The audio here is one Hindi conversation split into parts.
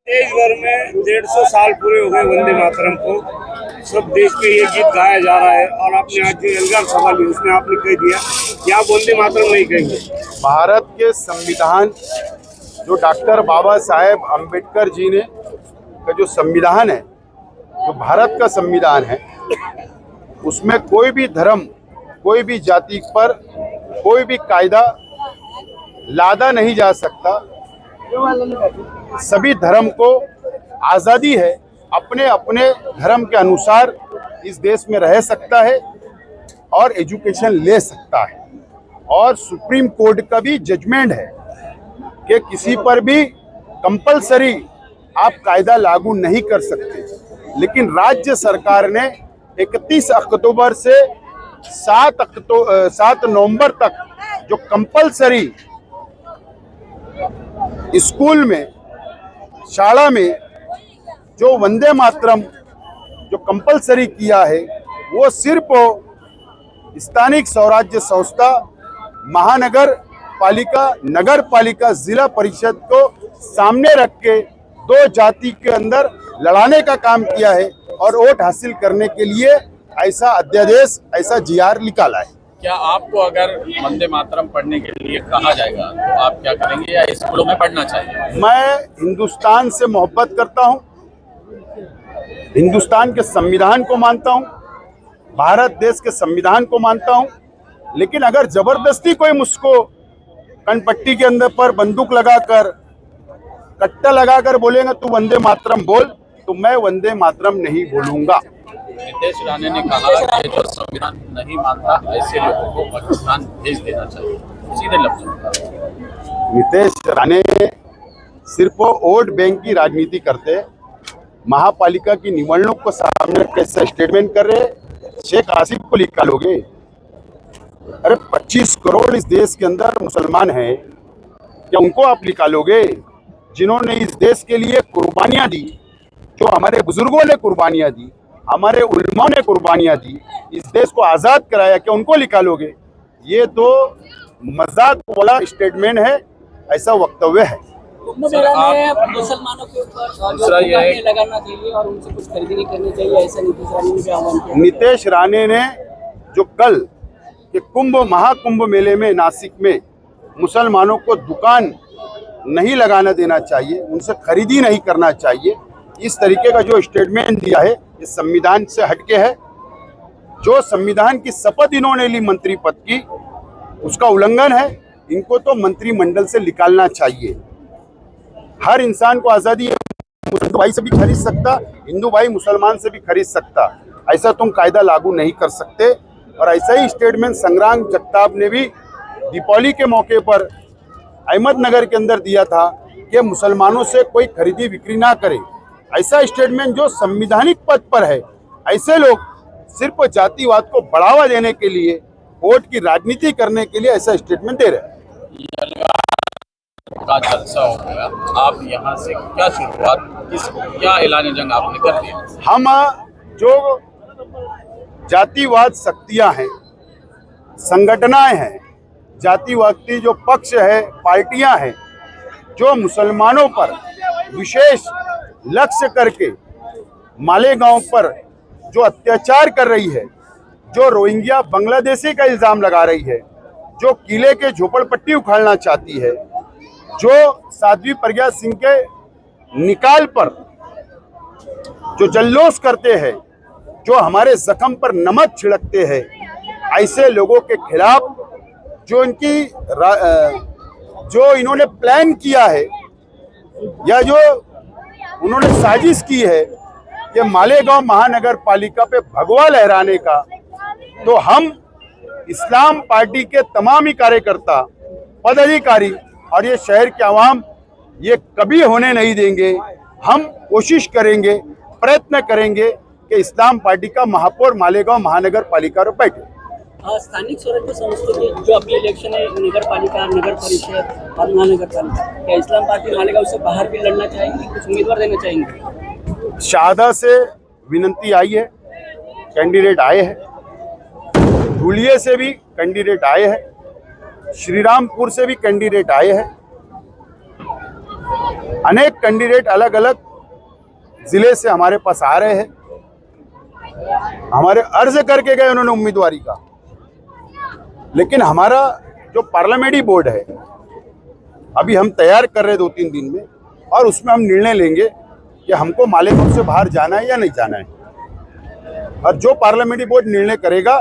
देश भर में 150 साल पूरे हो गए वंदे मातरम को। सब देश में ये गीत गाया जा रहा है और आपने आज जो एल्गार सभा ली उसमें आपने कह दिया कि आप वंदे मातरम नहीं कहेंगे। भारत के संविधान जो डॉक्टर बाबा साहेब अम्बेडकर जी ने का जो संविधान है, जो भारत का संविधान है, उसमें कोई भी धर्म, कोई भी जाति पर कोई भी कायदा लादा नहीं जा सकता। सभी धर्म को आज़ादी है, अपने अपने धर्म के अनुसार इस देश में रह सकता है और एजुकेशन ले सकता है। और सुप्रीम कोर्ट का भी जजमेंट है कि किसी पर भी कंपलसरी आप कायदा लागू नहीं कर सकते। लेकिन राज्य सरकार ने 31 अक्टूबर से 7 नवंबर तक जो कंपलसरी स्कूल में, शाला में जो वंदे मातरम जो कंपलसरी किया है, वो सिर्फ स्थानिक स्वराज्य संस्था, महानगर पालिका, नगर पालिका, जिला परिषद को सामने रख के दो जाति के अंदर लड़ाने का काम किया है और वोट हासिल करने के लिए ऐसा अध्यादेश, ऐसा जीआर निकाला है। क्या आपको अगर वंदे मातरम पढ़ने के लिए कहा जाएगा तो आप क्या करेंगे या स्कूलों में पढ़ना चाहिए? मैं हिंदुस्तान से मोहब्बत करता हूं, हिंदुस्तान के संविधान को मानता हूं, भारत देश के संविधान को मानता हूं। लेकिन अगर जबरदस्ती कोई मुझको कनपट्टी के अंदर पर बंदूक लगाकर, कट्टा लगाकर बोलेगा तू वंदे मातरम बोल, तो मैं वंदे मातरम नहीं बोलूंगा। नितेश राणे ने कहा कि जो संविधान नहीं मानता ऐसे लोगों को पाकिस्तान भेज देना चाहिए, सीधे लफ्ज़ों में। नितेश राणे सिर्फ वोट बैंक की राजनीति करते, महापालिका की निवडणूक को सामने कैसे स्टेटमेंट कर रहे। शेख आसिफ को निकालोगे? अरे 25 करोड़ इस देश के अंदर मुसलमान हैं, क्या उनको आप निकालोगे? जिन्होंने इस देश के लिए कुर्बानियां दी, जो हमारे बुजुर्गों ने कुर्बानियां दी, हमारे उलमा ने कुर्बानियां दी, इस देश को आज़ाद कराया, क्या उनको निकालोगे? ये तो मजाक वाला स्टेटमेंट है, ऐसा वक्तव्य है। मुसलमानों के ऊपर लगाना चाहिए और उनसे कुछ खरीदी नहीं करनी चाहिए, ऐसा नीतीश राणे ने भी आह्वान किया। नीतीश राणे ने जो कल के महाकुंभ मेले में नासिक में मुसलमानों को दुकान नहीं लगाना देना चाहिए, उनसे खरीदी नहीं करना चाहिए, इस तरीके का जो स्टेटमेंट दिया है, ये संविधान से हटके है। जो संविधान की शपथ इन्होंने ली मंत्री पद की, उसका उल्लंघन है। इनको तो मंत्रिमंडल से निकालना चाहिए। हर इंसान को आज़ादी है, मुसलमान भाई से भी खरीद सकता, हिंदू भाई मुसलमान से भी खरीद सकता। ऐसा तुम कायदा लागू नहीं कर सकते। और ऐसा ही स्टेटमेंट संग्राम जगताप ने भी दीपावली के मौके पर अहमदनगर के अंदर दिया था कि मुसलमानों से कोई खरीदी बिक्री ना करे। ऐसा स्टेटमेंट जो संवैधानिक पद पर है, ऐसे लोग सिर्फ जातिवाद को बढ़ावा देने के लिए, वोट की राजनीति करने के लिए ऐसा स्टेटमेंट दे रहे हैं। का जलसा हो गया, आप यहाँ से क्या शुरुआत, क्या ऐलान जंग आपने कर दिया? हम जो जातिवाद शक्तियां हैं, संगठनाएं हैं, जातिवाद की जो पक्ष है, पार्टियां हैं, जो मुसलमानों पर विशेष लक्ष्य करके मालेगांव पर जो अत्याचार कर रही है, जो रोहिंग्या बांग्लादेशी का इल्जाम लगा रही है, जो किले के झोपड़पट्टी उखाड़ना चाहती है, जो साध्वी प्रज्ञा सिंह के निकाल पर जो जल्लोष करते हैं, जो हमारे जख्म पर नमक छिड़कते हैं, ऐसे लोगों के खिलाफ जो जो इन्होंने प्लान किया है या जो उन्होंने साजिश की है कि मालेगांव महानगर पालिका पे भगवा लहराने का, तो हम इस्लाम पार्टी के तमाम ही कार्यकर्ता, पदाधिकारी और ये शहर के आवाम ये कभी होने नहीं देंगे। हम कोशिश करेंगे, प्रयत्न करेंगे कि इस्लाम पार्टी का महापौर मालेगांव महानगर पालिका में बैठे। स्थानिक स्वराज्य संस्था की जो अभी इलेक्शन है, नगर पालिका, नगर परिषद और महानगर पालिका, क्या इस्लाम पार्टी मालेगांव से बाहर भी लड़ना चाहेंगे, कुछ उम्मीदवार देना चाहेंगे? शाहदा से विनती आई है, कैंडिडेट आए हैं, धुलिये से भी कैंडिडेट आए हैं, श्रीरामपुर से भी कैंडिडेट आए हैं। अनेक कैंडिडेट अलग अलग जिले से हमारे पास आ रहे हैं, हमारे अर्ज करके गए उन्होंने उम्मीदवारी का, लेकिन हमारा जो पार्लियामेंट्री बोर्ड है अभी हम तैयार कर रहे 2-3 दिन में, और उसमें हम निर्णय लेंगे कि हमको मालेगांव से बाहर जाना है या नहीं जाना है, और जो पार्लियामेंट्री बोर्ड निर्णय करेगा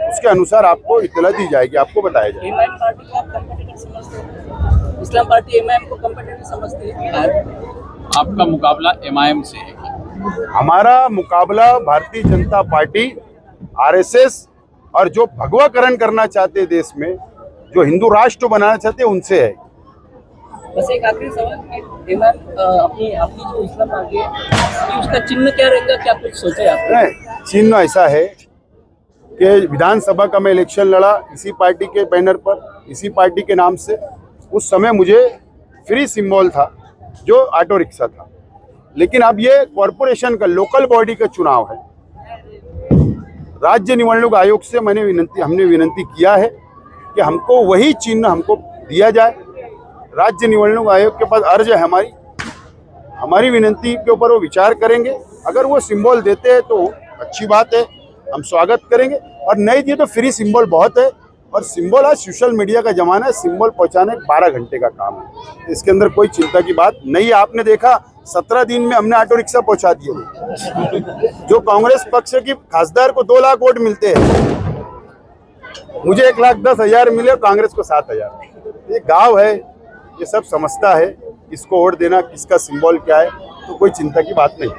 उसके अनुसार आपको इत्तला दी जाएगी, आपको बताया जाएगा। एमआईएम पार्टी को आप कंपेटिटर समझते हैं? इस्लाम पार्टी एमआईएम को कंपेटिटर समझती है? आपका मुकाबला एमआईएम से है। हमारा मुकाबला भारतीय जनता पार्टी, आरएसएस और जो भगवाकरण करना चाहते हैं देश में, जो हिंदू राष्ट्र बनाना चाहते हैं, उनसे है। बस एक आखिरी सवाल कि अपनी जो इस्लाम पार्टी है कि उसका चिन्ह क्या रहेगा, क्या कुछ सोचे आपने? नहीं, चिन्ह ऐसा है कि विधानसभा का मैं इलेक्शन लड़ा इसी पार्टी के बैनर पर, इसी पार्टी के नाम से। उस समय मुझे फ्री सिंबल था जो ऑटो रिक्शा था, लेकिन अब ये कॉरपोरेशन का, लोकल बॉडी का चुनाव है। राज्य निवडणूक आयोग से हमने विनंती किया है कि हमको वही चिन्ह हमको दिया जाए। राज्य निवडणूक आयोग के पास अर्ज है हमारी विनंती के ऊपर वो विचार करेंगे। अगर वो सिंबल देते हैं तो अच्छी बात है, हम स्वागत करेंगे, और नहीं दिए तो फ्री सिंबल बहुत है। और सिंबल आज सोशल मीडिया का जमाना है, सिंबल पहुंचाने 12 घंटे का काम है, इसके अंदर कोई चिंता की बात नहीं है। आपने देखा 17 दिन में हमने ऑटो रिक्शा पहुंचा दिए। जो कांग्रेस पक्ष की खासदार को 2 लाख वोट मिलते हैं, मुझे 1,10,000 मिले, कांग्रेस को 7,000। ये गांव है, ये सब समझता है किसको वोट देना, किसका सिंबल क्या है, तो कोई चिंता की बात नहीं।